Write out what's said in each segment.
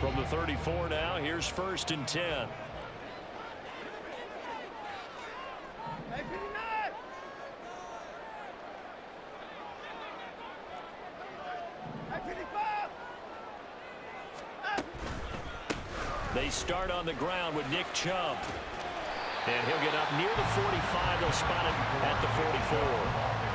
From the 34 now, here's 1st and 10. They start on the ground with Nick Chubb. And he'll get up near the 45. They'll spot it at the 44.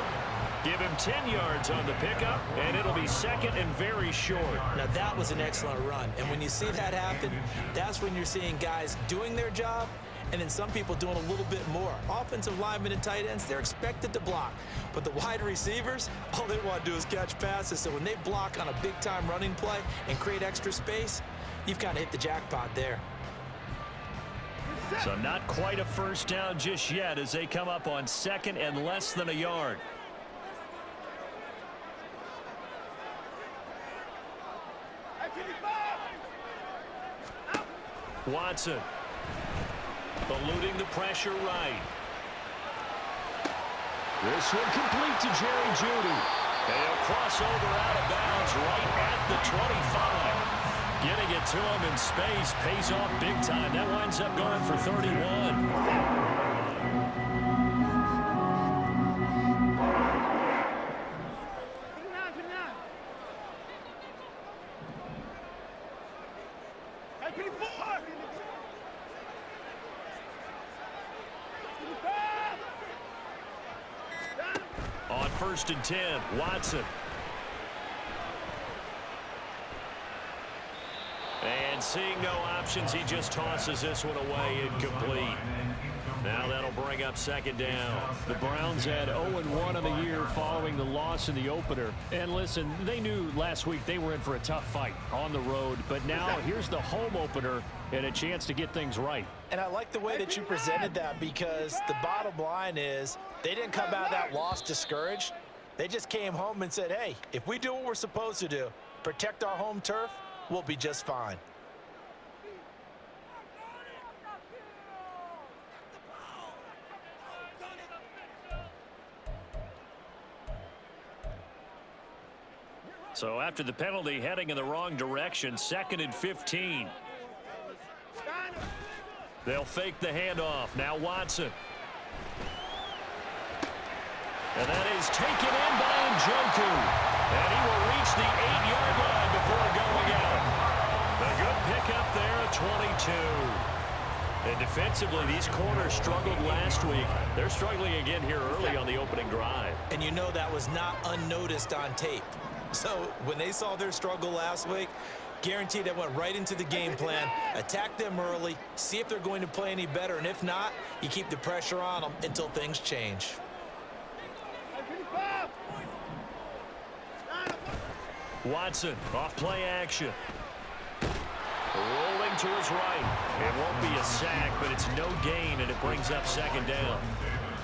Give him 10 yards on the pickup, and it'll be 2nd and very short. Now, that was an excellent run. And when you see that happen, that's when you're seeing guys doing their job and then some people doing a little bit more. Offensive linemen and tight ends, they're expected to block. But the wide receivers, all they want to do is catch passes. So when they block on a big-time running play and create extra space, you've kind of hit the jackpot there. So not quite a first down just yet as they come up on 2nd and less than a yard. Watson eluding the pressure right. This one complete to Jerry Jeudy. And he'll cross over out of bounds right at the 25. Getting it to him in space pays off big time. That winds up going for 31. On 1st and 10, Watson. And seeing no options, he just tosses this one away incomplete. Now that'll bring up 2nd down. The Browns had 0-1 on the year following the loss in the opener. And listen, they knew last week they were in for a tough fight on the road. But now here's the home opener and a chance to get things right. And I like the way that you presented that, because the bottom line is they didn't come out of that loss discouraged. They just came home and said, hey, if we do what we're supposed to do, protect our home turf, we'll be just fine. So after the penalty, heading in the wrong direction, 2nd and 15. They'll fake the handoff. Now Watson. And that is taken in by Njoku. And he will reach the 8-yard line before going out. A good pickup there at 22. And defensively, these corners struggled last week. They're struggling again here early on the opening drive. And you know that was not unnoticed on tape. So when they saw their struggle last week, guaranteed they went right into the game plan, attack them early, see if they're going to play any better, and if not, you keep the pressure on them until things change. Watson, off play action. Rolling to his right. It won't be a sack, but it's no gain, and it brings up 2nd down.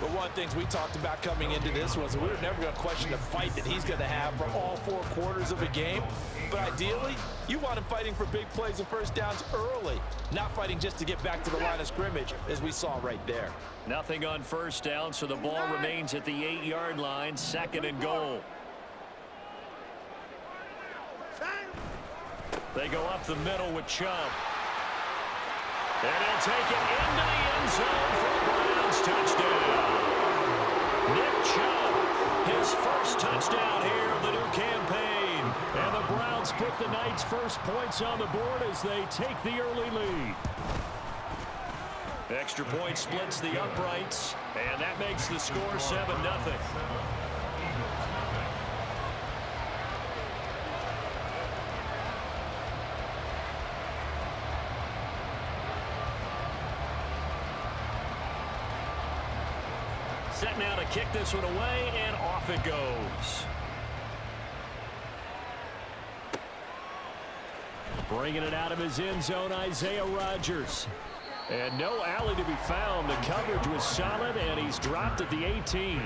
But one of the things we talked about coming into this was we were never going to question the fight that he's going to have for all 4 quarters of a game. But ideally, you want him fighting for big plays and first downs early, not fighting just to get back to the line of scrimmage, as we saw right there. Nothing on first down, so the ball remains at the 8-yard line, 2nd and goal. They go up the middle with Chubb. And he'll take it into the end zone for the Browns touchdown. Nick Chubb, his first touchdown here of the new campaign. And the Browns put the Knights' first points on the board as they take the early lead. Extra point splits the uprights, and that makes the score 7-0. Set now to kick this one away, and off it goes. Bringing it out of his end zone, Isaiah Rodgers. And no alley to be found. The coverage was solid, and he's dropped at the 18.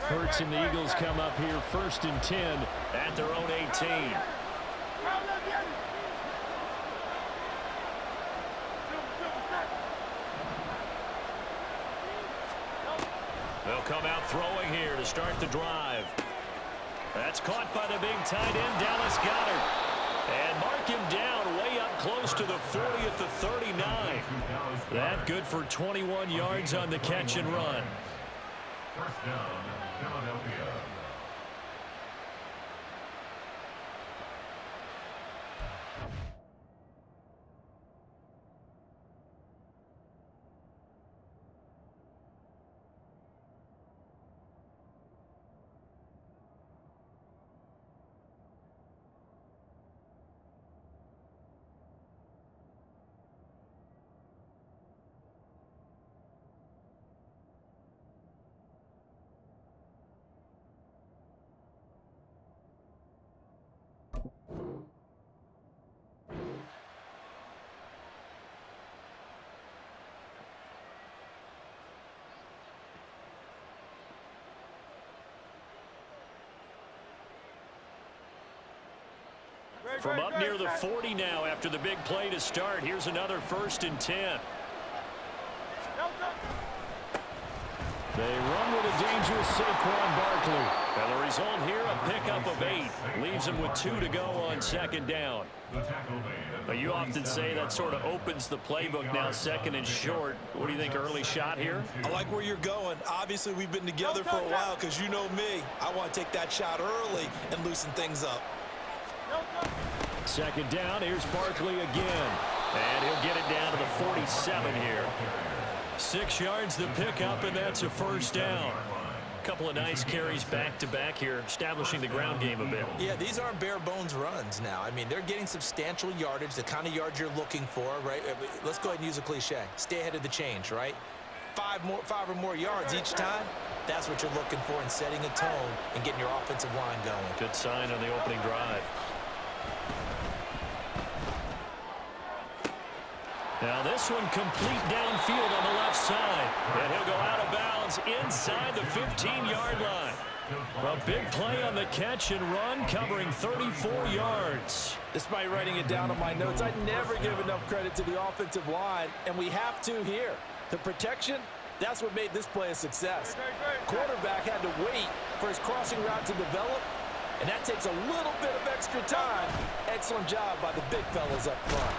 Hurts and the Eagles come up here 1st and 10 at their own 18. They'll come out throwing here to start the drive. That's caught by the big tight end, Dallas Goedert. And mark him down way up close to the 40 at the 39. That good for 21 yards on the catch and run. First down, Philadelphia. From up near the 40 now after the big play to start. Here's another 1st and 10. They run with a dangerous Saquon Barkley. And the result here, a pickup of 8. Leaves him with 2 to go on 2nd down. But you often say that sort of opens the playbook now, 2nd and short. What do you think, early shot here? I like where you're going. Obviously, we've been together for a while because you know me. I want to take that shot early and loosen things up. 2nd down, here's Barkley again. And he'll get it down to the 47 here. 6 yards the pickup, and that's a 1st down. A couple of nice carries back-to-back here, establishing the ground game a bit. Yeah, these aren't bare-bones runs now. I mean, they're getting substantial yardage, the kind of yards you're looking for, right? Let's go ahead and use a cliche. Stay ahead of the change, right? 5 or more yards each time. That's what you're looking for in setting a tone and getting your offensive line going. Good sign on the opening drive. Now this one complete downfield on the left side. And he'll go out of bounds inside the 15-yard line. A big play on the catch and run, covering 34 yards. Despite writing it down on my notes, I never give enough credit to the offensive line, and we have to here. The protection, that's what made this play a success. Quarterback had to wait for his crossing route to develop, and that takes a little bit of extra time. Excellent job by the big fellas up front.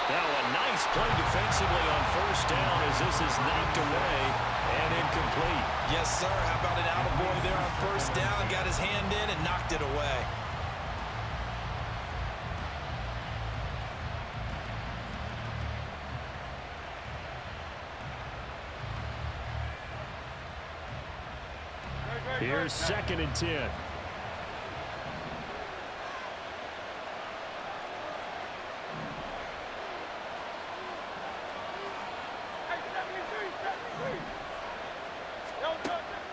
Now a nice play defensively on 1st down as this is knocked away and incomplete. Yes, sir. How about an attaboy there on 1st down? Got his hand in and knocked it away. Here's 2nd and 10.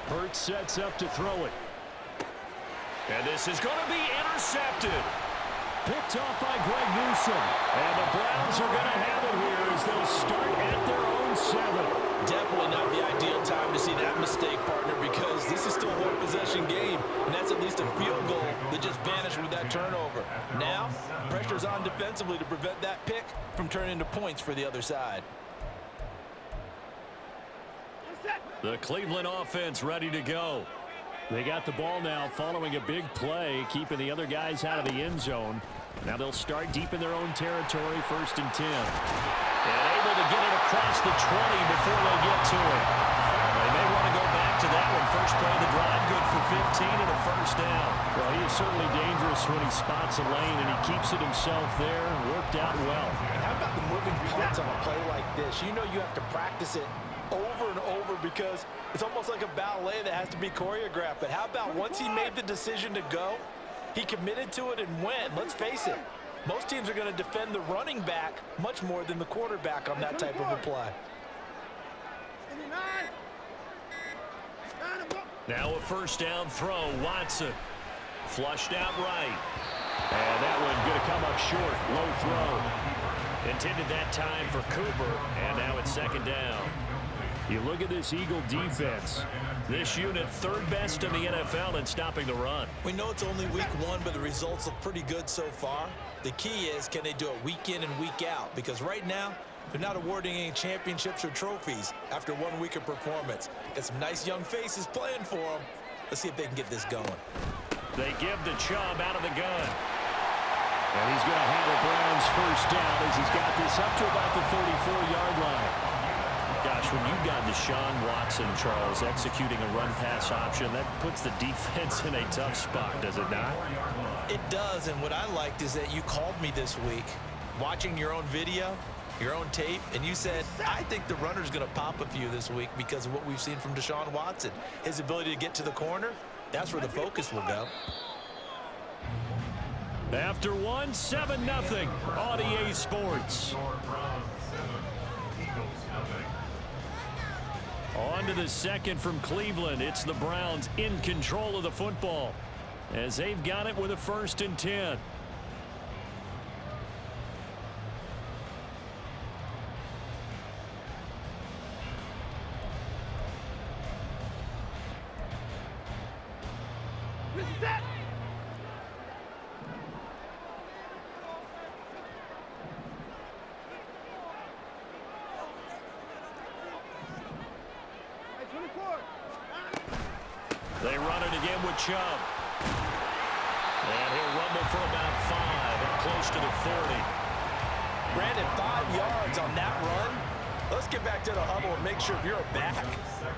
Hurts sets up to throw it. And this is going to be intercepted. Picked off by Greg Newsome. And the Browns are going to have it here as they'll start at their own 7. Definitely not the ideal time to see that mistake, partner, because this is still a one-possession game, and that's at least a field goal that just vanished with that turnover. Now, pressure's on defensively to prevent that pick from turning into points for the other side. The Cleveland offense ready to go. They got the ball now following a big play, keeping the other guys out of the end zone. Now they'll start deep in their own territory, 1st and 10. And able to get it across the 20 before they get to it. They may want to go back to that one. First play of the drive, good for 15 and a 1st down. Well, he is certainly dangerous when he spots a lane, and he keeps it himself there. Worked out well. And how about the moving parts on a play like this? You know you have to practice it over and over because it's almost like a ballet that has to be choreographed. But how about once he made the decision to go, he committed to it and went. Let's face it, most teams are going to defend the running back much more than the quarterback on that type of a play. Now a 1st down throw. Watson flushed out right. And that one going to come up short. Low throw. Intended that time for Cooper. And now it's 2nd down. You look at this Eagle defense. This unit 3rd best in the NFL in stopping the run. We know it's only week 1, but the results look pretty good so far. The key is, can they do it week in and week out? Because right now, They're not awarding any championships or trophies after 1 week of performance. Got some nice young faces playing for them. Let's see if they can get this going. They give to Chubb out of the gun. And he's going to handle Brown's first down as he's got this up to about the 34-yard line. Gosh, when you've got Deshaun Watson, Charles, executing a run-pass option, that puts the defense in a tough spot, does it not? It does, and what I liked is that you called me this week, watching your own video, your own tape, and you said, I think the runner's going to pop a few this week because of what we've seen from Deshaun Watson. His ability to get to the corner, that's where the focus will go. After 7-0 on EA Sports. On to the second from Cleveland. It's the Browns in control of the football as they've got it with a 1st and 10. They run it again with Chubb. And he'll rumble for about 5 and close to the 40. Brandon, 5 yards on that run. Let's get back to the huddle and make sure if you're a back,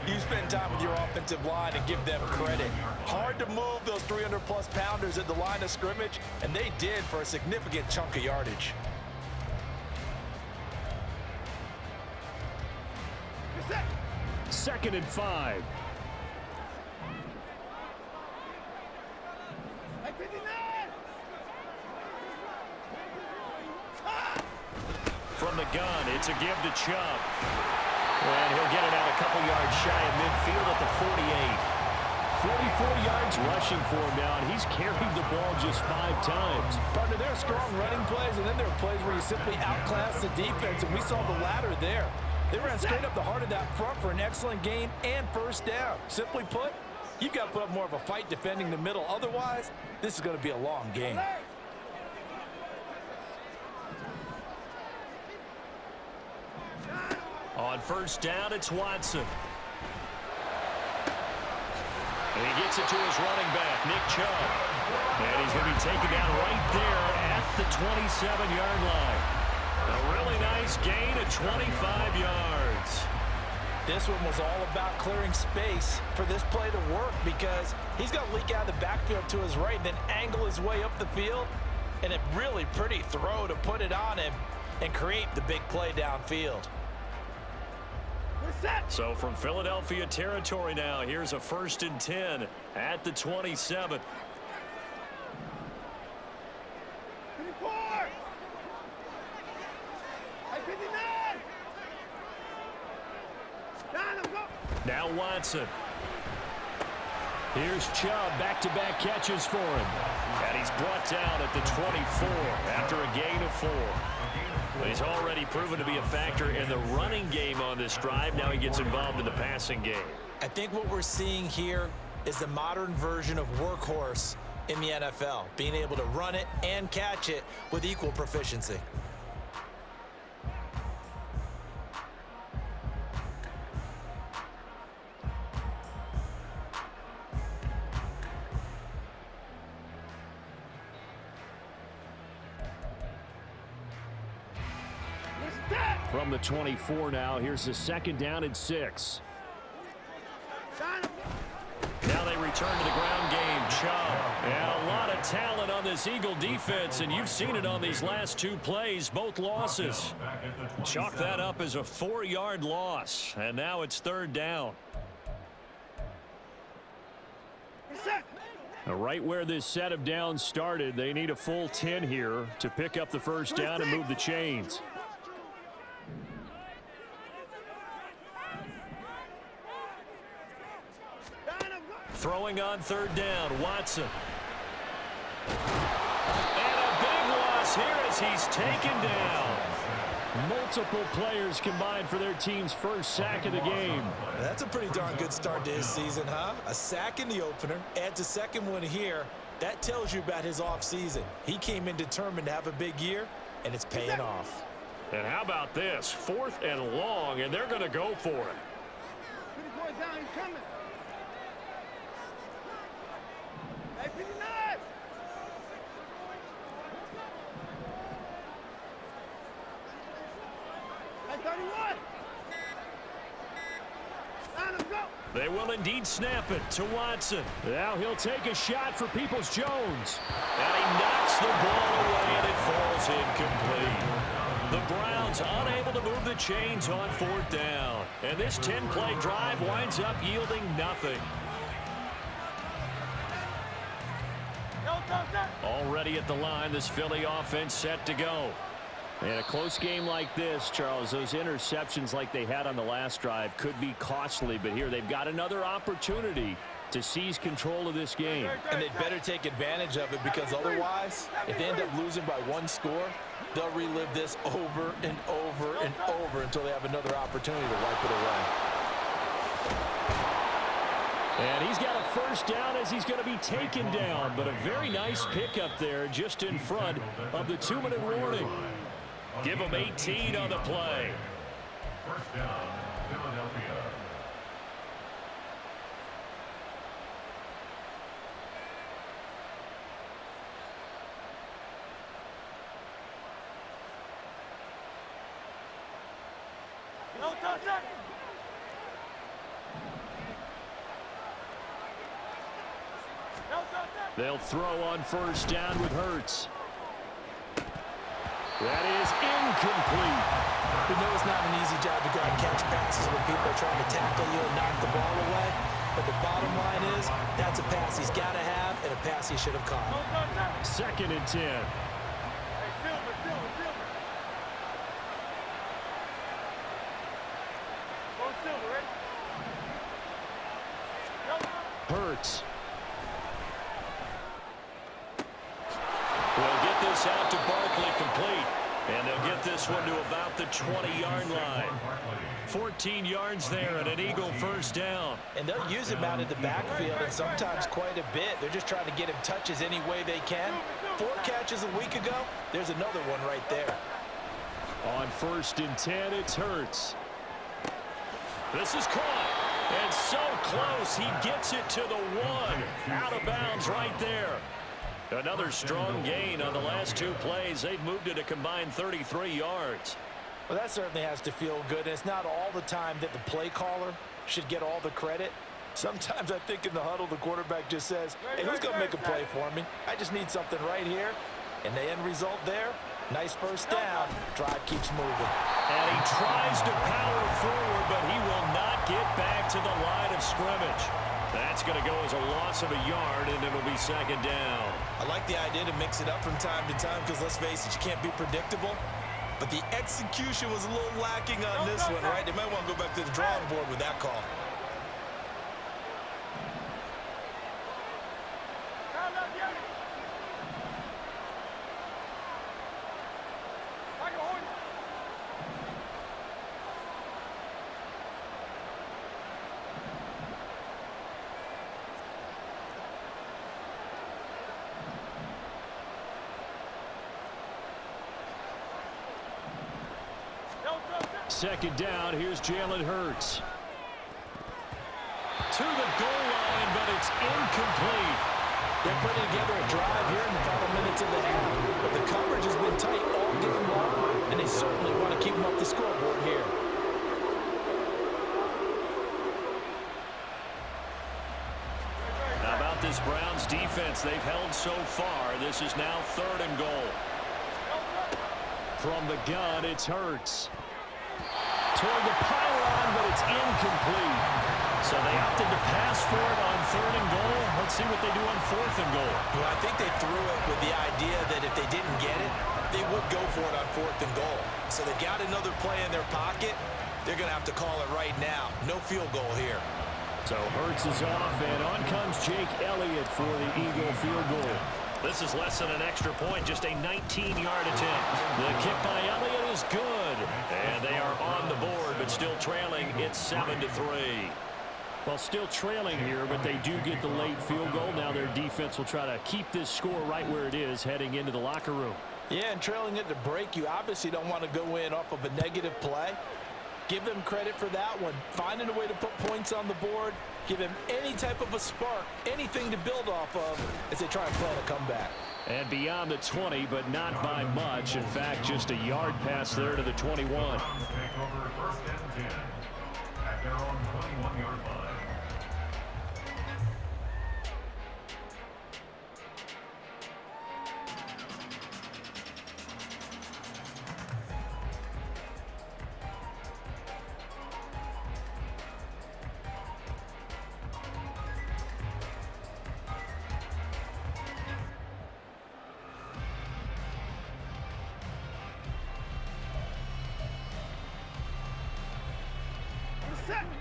you spend time with your offensive line and give them credit. Hard to move those 300-plus pounders at the line of scrimmage, and they did for a significant chunk of yardage. Second and 5. From the gun, it's a give to Chubb. And he'll get it out a couple yards shy of midfield at the 48. 44 yards rushing for him now, and he's carried the ball just 5 times. Partner, there are strong running plays, and then there are plays where you simply outclass the defense, and we saw the latter there. They ran straight up the heart of that front for an excellent gain and 1st down. Simply put, you've got to put up more of a fight defending the middle. Otherwise, this is going to be a long game. On 1st down, it's Watson. And he gets it to his running back, Nick Chubb. And he's going to be taken down right there at the 27-yard line. A really nice gain of 25 yards. This one was all about clearing space for this play to work because he's going to leak out of the backfield to his right, then angle his way up the field. And a really pretty throw to put it on him and create the big play downfield. So from Philadelphia territory now, here's a 1st and 10 at the 27. Now Watson. Here's Chubb, back-to-back catches for him. And he's brought down at the 24 after a gain of 4. He's already proven to be a factor in the running game on this drive. Now he gets involved in the passing game. I think what we're seeing here is the modern version of workhorse in the NFL, being able to run it and catch it with equal proficiency. From the 24 now, here's the 2nd down and 6. Now they return to the ground game. Chubb. And a lot of talent on this Eagle defense, and you've seen it on these last 2 plays, both losses. Chalk that up as a 4-yard loss, and now it's 3rd down. Right where this set of downs started, they need a full 10 here to pick up the 1st down and move the chains. Throwing on 3rd down, Watson. And a big loss here as he's taken down. Multiple players combined for their team's 1st sack of the game. That's a pretty darn good start to his season, huh? A sack in the opener, adds a 2nd one here. That tells you about his offseason. He came in determined to have a big year, and it's paying off. And how about this? 4th and long, and they're going to go for it. Put the boy down, he's coming. Hey, 59! Hey, 31! Line him, go! They will indeed snap it to Watson. Now he'll take a shot for Peoples-Jones. And he knocks the ball away, and it falls incomplete. The Browns unable to move the chains on 4th down. And this 10-play drive winds up yielding nothing. Already at the line, this Philly offense set to go. In a close game like this, Charles, those interceptions like they had on the last drive could be costly. But here they've got another opportunity to seize control of this game. And they'd better take advantage of it, because otherwise, if they end up losing by 1 score, they'll relive this over and over and over until they have another opportunity to wipe it away. And he's got a first down as he's going to be taken down. But a very nice pickup there just in front of the 2-minute warning. Give them 18 on the play. First down, Philadelphia. No touchdown! No touchdown! They'll throw on first down with Hurts. That is incomplete. We know it's not an easy job to go and catch passes when people are trying to tackle you and knock the ball away. But the bottom line is, that's a pass he's got to have and a pass he should have caught. No touchdown! 2nd and 10. Hey, Silver! Go Silver, ready? Hurts. We'll get this out to Barkley complete. And they'll get this one to about the 20-yard line. 14 yards there and an Eagle first down. And they'll use him out in the backfield, and sometimes quite a bit. They're just trying to get him touches any way they can. 4 catches a week ago. There's another one right there. On 1st and 10, it's Hurts. This is caught. And so close, he gets it to the 1. Out of bounds right there. Another strong gain on the last 2 plays. They've moved it a combined 33 yards. Well, that certainly has to feel good, and it's not all the time that the play caller should get all the credit. Sometimes I think in the huddle, the quarterback just says, hey, who's going to make a play for me? I just need something right here. And the end result there, nice first down. Drive keeps moving. And he tries to power forward, but he will not get back to the line of scrimmage. That's going to go as a loss of a yard, and it'll be 2nd down. I like the idea to mix it up from time to time, because let's face it, you can't be predictable. But the execution was a little lacking on this one, right? They might want to go back to the drawing board with that call. Second down, here's Jalen Hurts. To the goal line, but it's incomplete. They're putting together a drive here in the final minutes of the half. But the coverage has been tight all game long, and they certainly want to keep them up the scoreboard here. How about this Browns defense? They've held so far. This is now 3rd and goal. From the gun, it's Hurts. Toward the pylon, but it's incomplete. So they opted to pass for it on 3rd and goal. Let's see what they do on 4th and goal. Well, I think they threw it with the idea that if they didn't get it, they would go for it on 4th and goal. So they got another play in their pocket. They're going to have to call it right now. No field goal here. So Hurts is off, and on comes Jake Elliott for the Eagle field goal. This is less than an extra point, just a 19-yard attempt. The kick by Elliott is good. And they are on the board, but still trailing. It's 7-3. Well, still trailing here, but they do get the late field goal. Now their defense will try to keep this score right where it is heading into the locker room. Yeah, and trailing it to break, you obviously don't want to go in off of a negative play. Give them credit for that one. Finding a way to put points on the board, give them any type of a spark, anything to build off of as they try and plan a comeback. And beyond the 20, but not by much. In fact, just a yard pass there to the 21. Browns take over first and 10 at their own 21-yard line.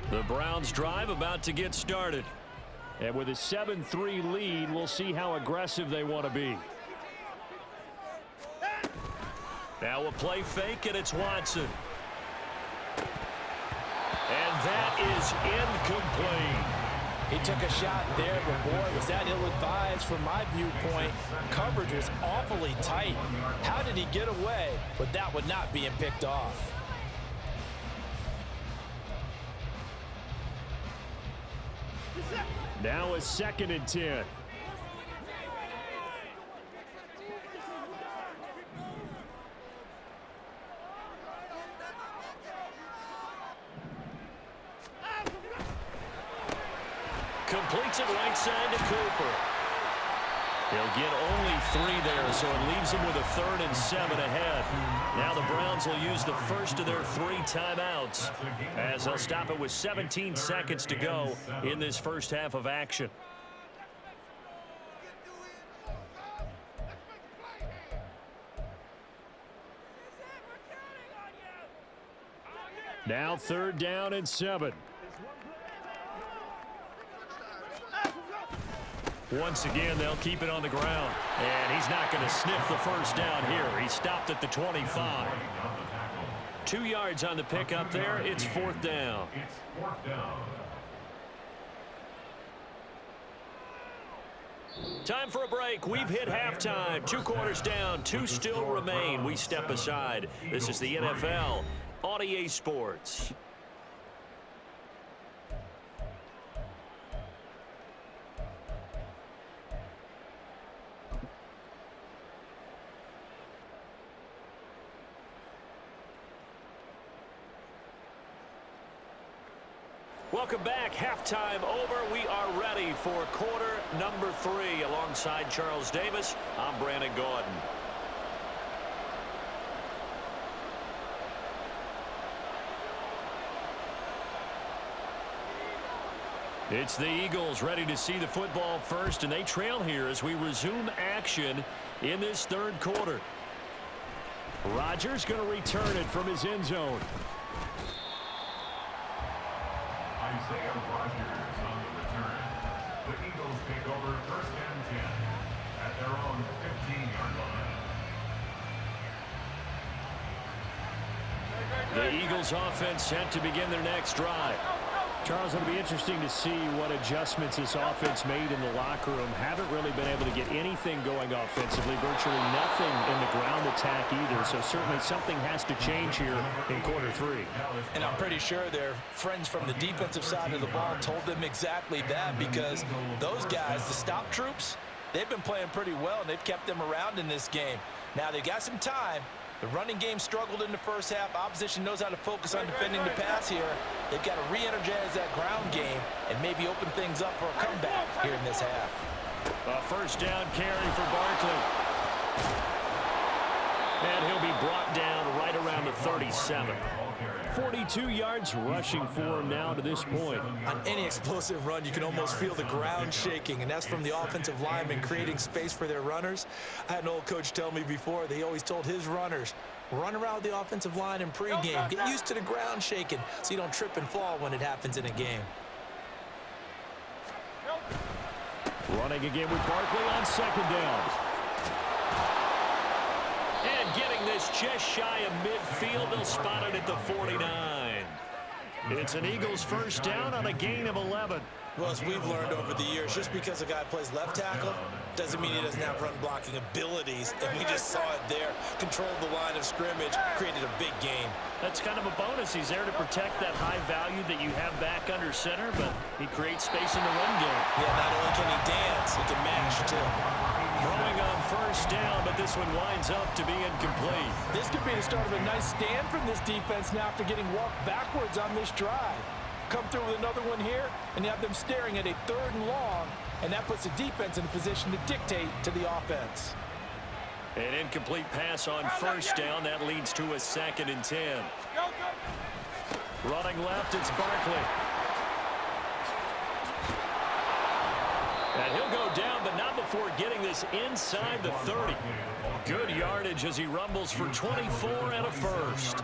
The Browns drive about to get started. And with a 7-3 lead, we'll see how aggressive they want to be. Now a play fake, and it's Watson. And that is incomplete. He took a shot there, but boy, was that ill-advised from my viewpoint. Coverage was awfully tight. How did he get away with that one not being picked off? Now a 2nd and 10. Completes it right side to Cooper. He'll get only 3 there, so it leaves him with a 3rd and 7 ahead. Now the Browns will use the first of their 3 timeouts as they'll stop it with 17 seconds to go in this first half of action. Now 3rd down and 7. Once again, they'll keep it on the ground. And he's not going to sniff the first down here. He stopped at the 25. 2 yards on the pickup there. It's 4th down. It's 4th down. Time for a break. We've hit halftime. 2 quarters down. 2 still remain. We step aside. This is the NFL on EA Sports. Welcome back. Halftime over. We are ready for quarter number 3. Alongside Charles Davis, I'm Brandon Gordon. It's the Eagles ready to see the football first, and they trail here as we resume action in this 3rd quarter. Rodgers going to return it from his end zone. Isaiah Rodgers on the return. The Eagles take over first and 10 at their own 15-yard line. The Eagles offense set to begin their next drive. Charles, it'll be interesting to see what adjustments this offense made in the locker room. Haven't really been able to get anything going offensively, virtually nothing in the ground attack either. So certainly something has to change here in quarter 3. And I'm pretty sure their friends from the defensive side of the ball told them exactly that, because those guys, the stop troops, they've been playing pretty well, and they've kept them around in this game. Now they've got some time. The running game struggled in the first half. Opposition knows how to focus on defending the pass here. They've got to re-energize that ground game and maybe open things up for a comeback here in this half. A first down carry for Barkley. And he'll be brought down right around the 37. 42 yards rushing for him now to this point. On any explosive run, you can almost feel the ground shaking, and that's from the offensive linemen creating space for their runners. I had an old coach tell me before, he always told his runners, run around the offensive line in pregame. Get used to the ground shaking so you don't trip and fall when it happens in a game. Running again with Barkley on 2nd down. And getting this just shy of midfield, they'll spot it at the 49. It's an Eagles first down on a gain of 11. Well, as we've learned over the years, just because a guy plays left tackle doesn't mean he doesn't have run blocking abilities. And we just saw it there. Controlled the line of scrimmage, created a big gain. That's kind of a bonus. He's there to protect that high value that you have back under center, but he creates space in the run game. Yeah, not only can he dance, he can mash, too. Throwing on first down, but this one winds up to be incomplete. This could be the start of a nice stand from this defense now after getting walked backwards on this drive. Come through with another one here, and you have them staring at a 3rd and long, and that puts the defense in a position to dictate to the offense. An incomplete pass on first down. That leads to a 2nd and 10. Running left, it's Barkley. And he'll go down, but not before getting this inside the 30. Good yardage as he rumbles for 24 and a first.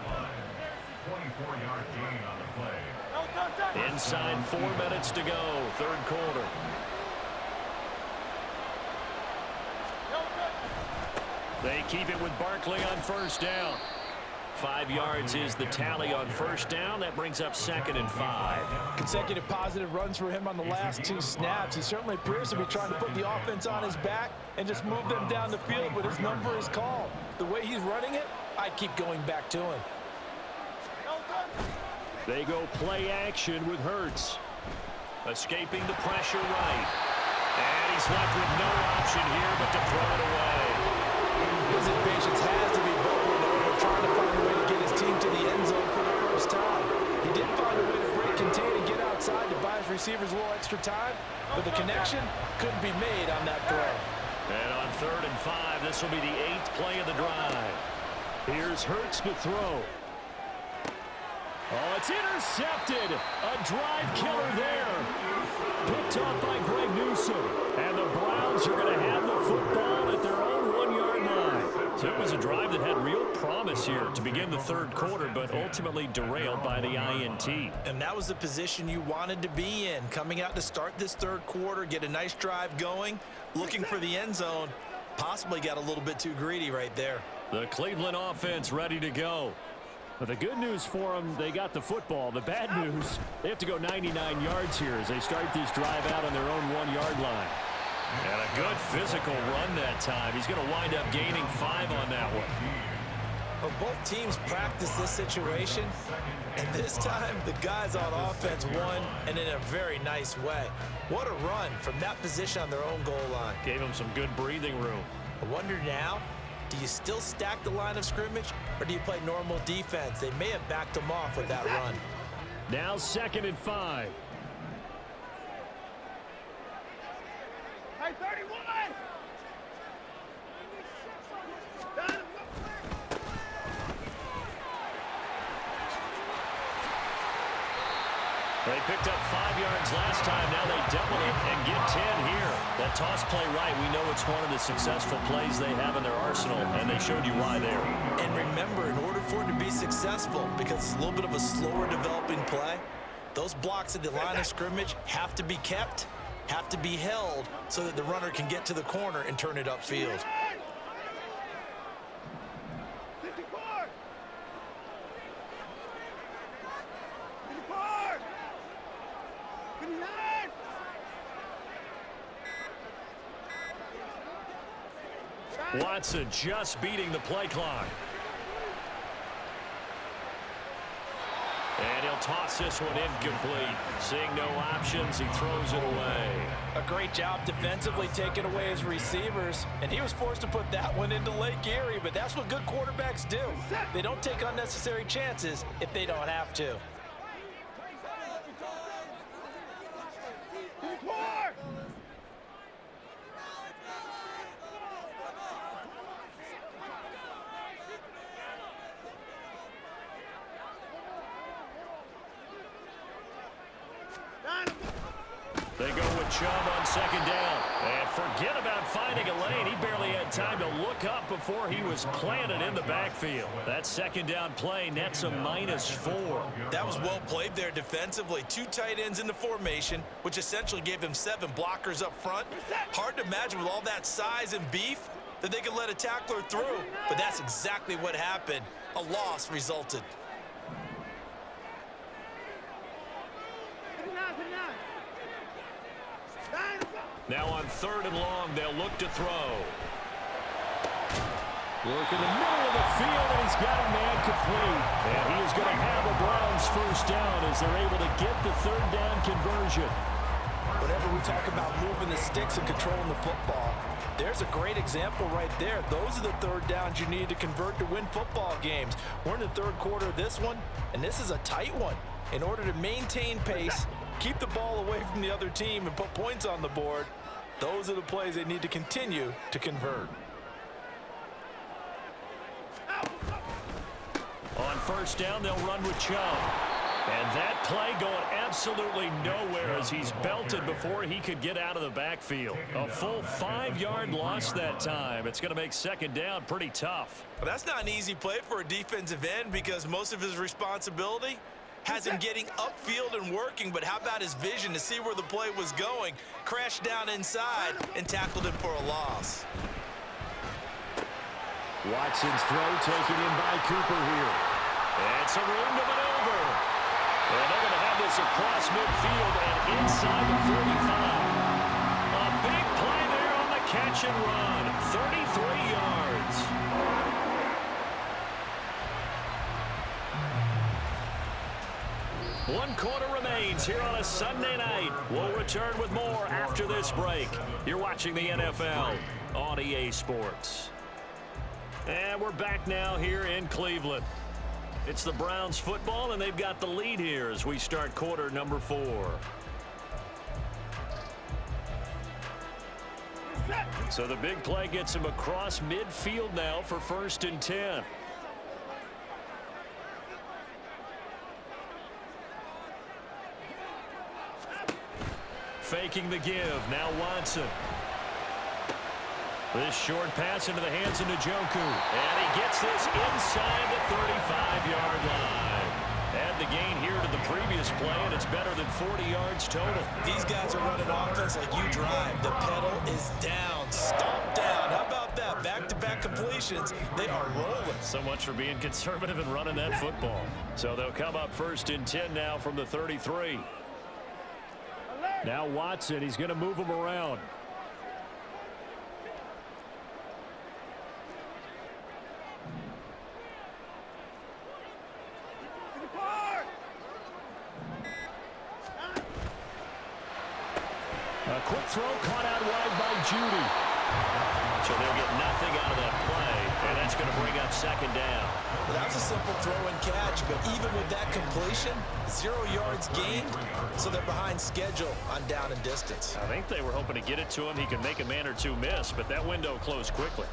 24-yard gain on the play. Inside 4 minutes to go, 3rd quarter. They keep it with Barkley on first down. 5 yards is the tally on first down. That brings up 2nd and 5. Consecutive positive runs for him on the last 2 snaps. He certainly appears to be trying to put the offense on his back and just move them down the field, but his number is called. The way he's running it, I'd keep going back to him. They go play action with Hurts. Escaping the pressure right. And he's left with no option here but to throw it away. His impatience has to be bubbling over, trying to find a way to get his team to the end zone for the first time. He did find a way to break, contain, and get outside to buy his receivers a little extra time, but the connection couldn't be made on that throw. And on 3rd and 5, this will be the 8th play of the drive. Here's Hurts to throw. Oh, it's intercepted. A drive killer there. Picked off by Greg Newsome. And the Browns are going to have the football at their own 1-yard line. So it was a drive that had real promise here to begin the 3rd quarter, but ultimately derailed by the INT. And that was the position you wanted to be in. Coming out to start this 3rd quarter, get a nice drive going, looking for the end zone. Possibly got a little bit too greedy right there. The Cleveland offense ready to go. But the good news for them, they got the football. The bad news, they have to go 99 yards here as they start this drive out on their own 1-yard line. And a good physical run that time. He's going to wind up gaining 5 on that one. Well, both teams practice this situation, and this time the guys on offense won, and in a very nice way. What a run from that position on their own goal line. Gave them some good breathing room. I wonder now, do you still stack the line of scrimmage, or do you play normal defense? They may have backed them off with that run. Now 2nd and 5. Hey, 31! They picked up 5 yards last time. Now they double it and get 10 here. That toss play right, we know it's one of the successful plays they have in their arsenal, and they showed you why there. And remember, in order for it to be successful, because it's a little bit of a slower developing play, those blocks at the line of scrimmage have to be kept, have to be held, so that the runner can get to the corner and turn it upfield. Watson just beating the play clock. And he'll toss this one incomplete. Seeing no options, he throws it away. A great job defensively taking away his receivers, and he was forced to put that one into Lake Erie, but that's what good quarterbacks do. They don't take unnecessary chances if they don't have to. They go with Chubb on 2nd down. And forget about finding a lane. He barely had time to look up before he was planted in the backfield. That 2nd down play nets a -4. That was well played there defensively. 2 tight ends in the formation, which essentially gave them 7 blockers up front. Hard to imagine with all that size and beef that they could let a tackler through, but that's exactly what happened. A loss resulted. Now on 3rd and long, they'll look to throw. Work in the middle of the field, and he's got a man complete. And he is going to have a Browns first down as they're able to get the 3rd down conversion. Whenever we talk about moving the sticks and controlling the football, there's a great example right there. Those are the 3rd downs you need to convert to win football games. We're in the 3rd quarter of this one, and this is a tight one. In order to maintain pace, keep the ball away from the other team, and put points on the board, those are the plays they need to continue to convert. On 1st down, they'll run with Chubb. And that play going absolutely nowhere as he's belted before he could get out of the backfield. A full 5-yard loss that time. It's going to make 2nd down pretty tough. Well, that's not an easy play for a defensive end because most of his responsibility has him getting upfield and working, but how about his vision to see where the play was going, crashed down inside, and tackled him for a loss. Watson's throw taken in by Cooper here. It's a room to maneuver. And they're going to have this across midfield and inside the 45. A big play there on the catch and run. 33 yards. One quarter remains here on a Sunday night. We'll return with more after this break. You're watching the NFL on EA Sports. And we're back now here in Cleveland. It's the Browns football, and they've got the lead here as we start quarter number 4. So the big play gets him across midfield now for 1st and 10. Faking the give. Now Watson. This short pass into the hands of Njoku. And he gets this inside the 35-yard line. Add the gain here to the previous play, and it's better than 40 yards total. These guys are running offense like you drive. The pedal is down, stomp down. How about that? Back-to-back completions. They are rolling. So much for being conservative and running that football. So they'll come up 1st and 10 now from the 33. Now Watson, he's going to move him around. A quick throw caught out wide by Judy. So they'll get nothing out of that play, and that's going to bring up 2nd down. Well, that was a simple throw and catch, but even with that completion, 0 yards gained, so they're behind schedule on down and distance. I think they were hoping to get it to him. He could make a man or two miss, but that window closed quickly.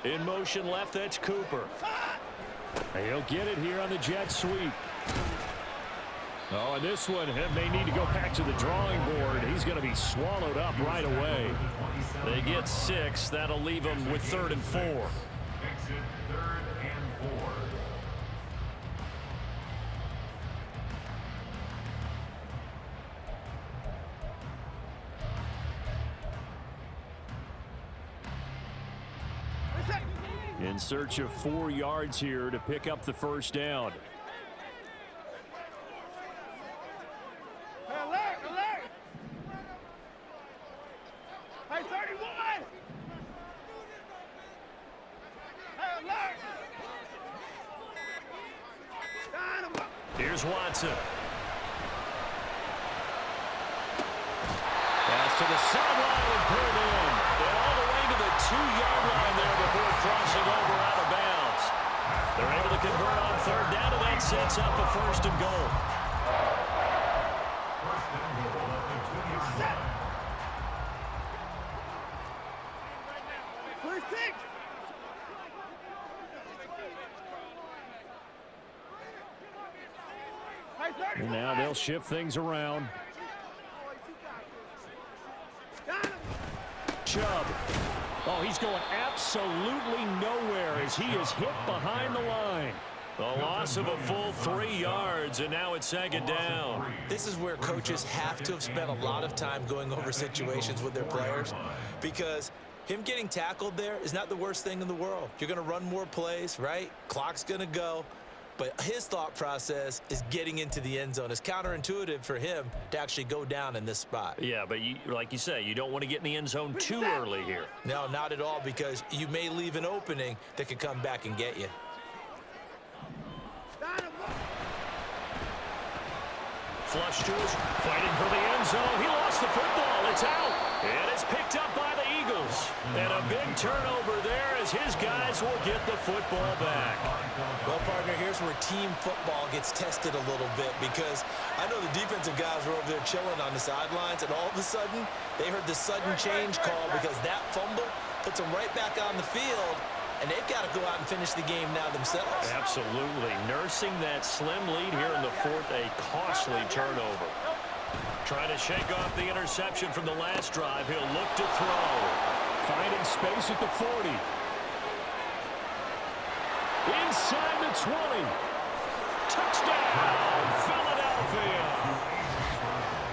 In motion left, that's Cooper. He'll get it here on the jet sweep. Oh, and this one may need to go back to the drawing board. He's going to be swallowed up right away. They get 6. That'll leave them with 3rd and 4. Exit 3rd and 4. In search of 4 yards here to pick up the 1st down. Hey, alert, alert! Hey, 31! Hey, alert! Dynamo! Here's Watson. Pass to the sideline and pulled in. And all the way to the 2-yard line there before crossing over out of bounds. They're able to convert on 3rd down, and that sets up a 1st and goal. 1st and goal at the 2-yard line. First 6! Hey, 31! And now they'll shift things around. Chubb. Oh, he's going absolutely nowhere as he is hit behind the line. The loss of a full 3 yards, and now it's 2nd down. This is where coaches have to have spent a lot of time going over situations with their players, because him getting tackled there is not the worst thing in the world. You're going to run more plays, right? Clock's going to go. But his thought process is getting into the end zone. It's counterintuitive for him to actually go down in this spot. Yeah, but like you say, you don't want to get in the end zone too early here. No, not at all, because you may leave an opening that could come back and get you. Flush to his, fighting for the end zone. He lost the football. It's out. And it's picked up by the Eagles. And a big turnover there as his guys will get the football back. Well, partner, here's where team football gets tested a little bit, because I know the defensive guys were over there chilling on the sidelines, and all of a sudden, they heard the sudden change call because that fumble puts them right back on the field, and they've got to go out and finish the game now themselves. Absolutely. Nursing that slim lead here in the fourth, a costly turnover. Trying to shake off the interception from the last drive. He'll look to throw. Finding space at the 40. Inside the 20. Touchdown, Philadelphia.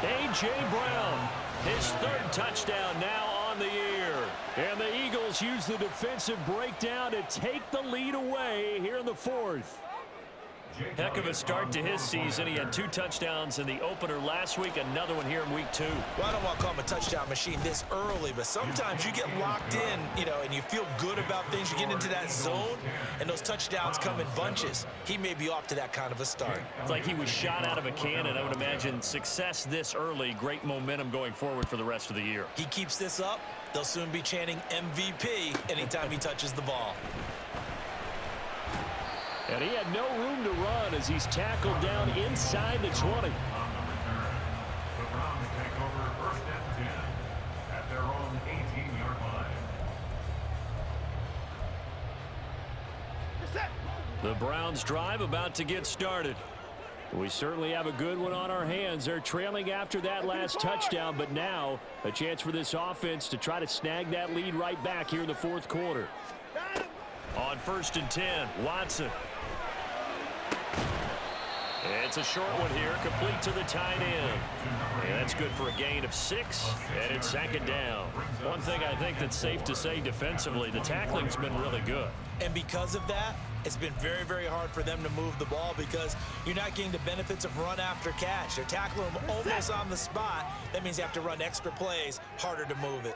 A.J. Brown, his third touchdown now on the year. And the Eagles use the defensive breakdown to take the lead away here in the fourth. Heck of a start to his season. He had 2 touchdowns in the opener last week, another one here in week 2. Well, I don't want to call him a touchdown machine this early, but sometimes you get locked in, and you feel good about things. You get into that zone, and those touchdowns come in bunches. He may be off to that kind of a start. It's like he was shot out of a cannon. I would imagine success this early, great momentum going forward for the rest of the year. He keeps this up, they'll soon be chanting MVP anytime he touches the ball. And he had no room to run as he's tackled down inside the 20. On the return, the Browns take over 1st and 10 at their own 18-yard line. The Browns drive about to get started. We certainly have a good one on our hands. They're trailing after that last touchdown, but now a chance for this offense to try to snag that lead right back here in the fourth quarter. On 1st and 10, Watson. It's a short one here, complete to the tight end. And that's good for a gain of 6, and it's 2nd down. One thing I think that's safe to say defensively, the tackling's been really good. And because of that, it's been very, very hard for them to move the ball because you're not getting the benefits of run after catch. They're tackling them almost on the spot. That means you have to run extra plays, harder to move it.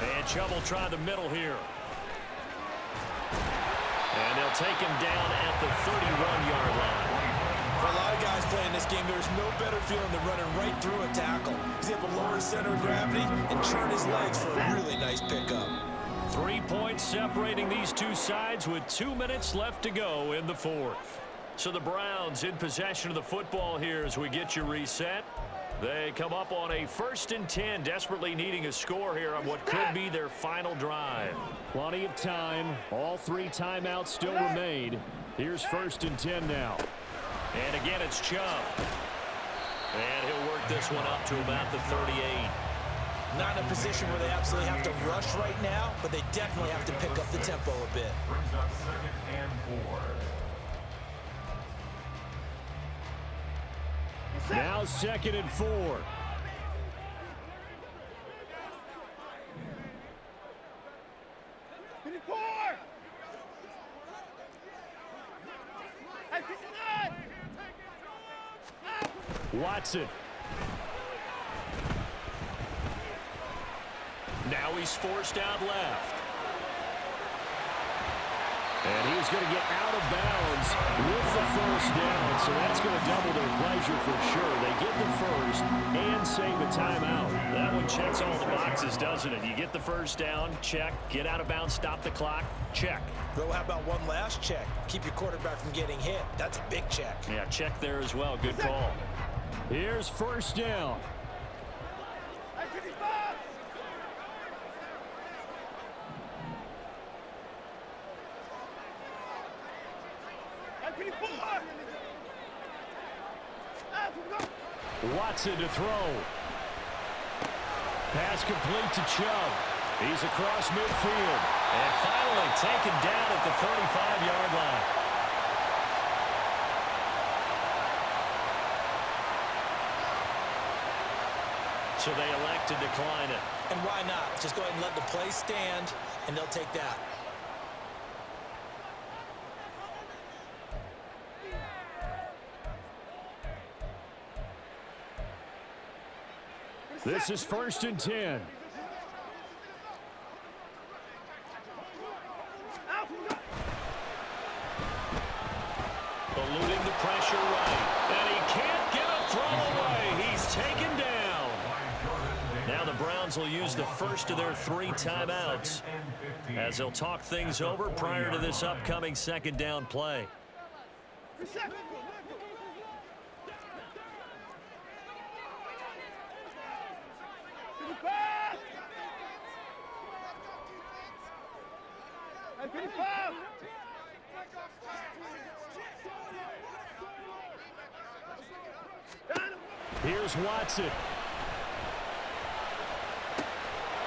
And Chubb will try the middle here. And they'll take him down at the 31-yard line. For a lot of guys playing this game, there's no better feeling than running right through a tackle. He's able to lower his center of gravity and turn his legs for a really nice pickup. 3 points separating these two sides with 2 minutes left to go in the fourth. So the Browns in possession of the football here as we get you reset. They come up on a 1st and 10, desperately needing a score here on what could be their final drive. Plenty of time. All 3 timeouts still remain. Here's 1st and 10 now. And again, it's Chubb. And he'll work this one up to about the 38. Not in a position where they absolutely have to rush right now, but they definitely have to pick up the tempo a bit. Brings up 2nd and 4. Now 2nd and 4. Watson. Now he's forced out left. And he's going to get out of bounds with the 1st down, so that's going to double their pleasure for sure. They get the 1st and save the timeout. That one checks all the boxes, doesn't it? You get the 1st down, check. Get out of bounds, stop the clock, check. Well, how about one last check? Keep your quarterback from getting hit. That's a big check. Yeah, check there as well. Good call. Here's 1st down. Watson to throw. Pass complete to Chubb. He's across midfield. And finally taken down at the 35-yard line. So they elect to decline it. And why not? Just go ahead and let the play stand, and they'll take that. This is 1st and 10. Eluding the pressure right. And he can't get a throw away. He's taken down. Now the Browns will use the first of their 3 timeouts as they'll talk things over prior to this upcoming 2nd down play. Here's Watson.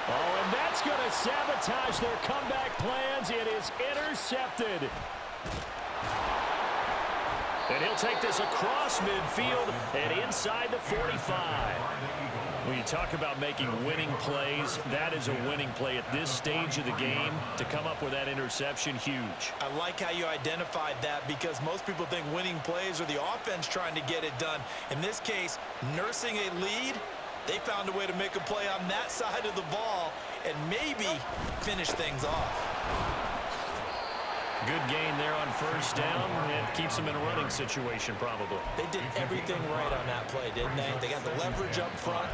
Oh, and that's going to sabotage their comeback plans. It is intercepted. And he'll take this across midfield and inside the 45. When you talk about making winning plays, that is a winning play at this stage of the game. To come up with that interception, huge. I like how you identified that because most people think winning plays are the offense trying to get it done. In this case, nursing a lead, they found a way to make a play on that side of the ball and maybe finish things off. Good gain there on 1st down, and keeps them in a running situation probably. They did everything right on that play, didn't they? They got the leverage up front,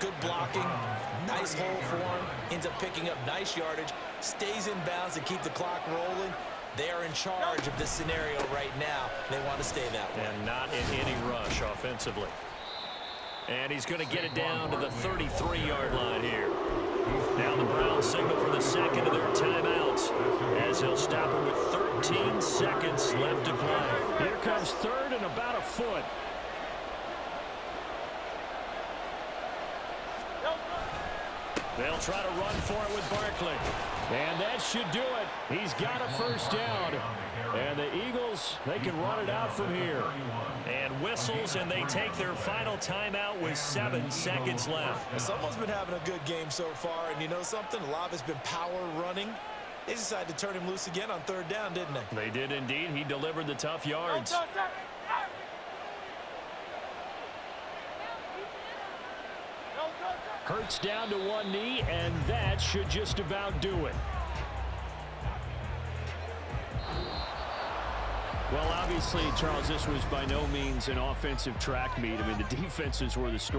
good blocking, nice hole for him, ends up picking up nice yardage, stays in bounds to keep the clock rolling. They are in charge of this scenario right now. They want to stay that way. And not in any rush offensively. And he's going to get it down to the 33-yard line here. Now the Browns signal for the 2nd of their timeouts as he'll stop it with 13 seconds left to play. Here comes 3rd and about a foot. They'll try to run for it with Barkley. And that should do it. He's got a 1st down. And the Eagles, they can run it out from here. And whistles, and they take their final timeout with 7 seconds left. Someone's been having a good game so far, and you know something? A lot of it's been power running. They decided to turn him loose again on 3rd down, didn't they? They did indeed. He delivered the tough yards. Hurts down to one knee, and that should just about do it. Well, obviously, Charles, this was by no means an offensive track meet. I mean, the defenses were the story.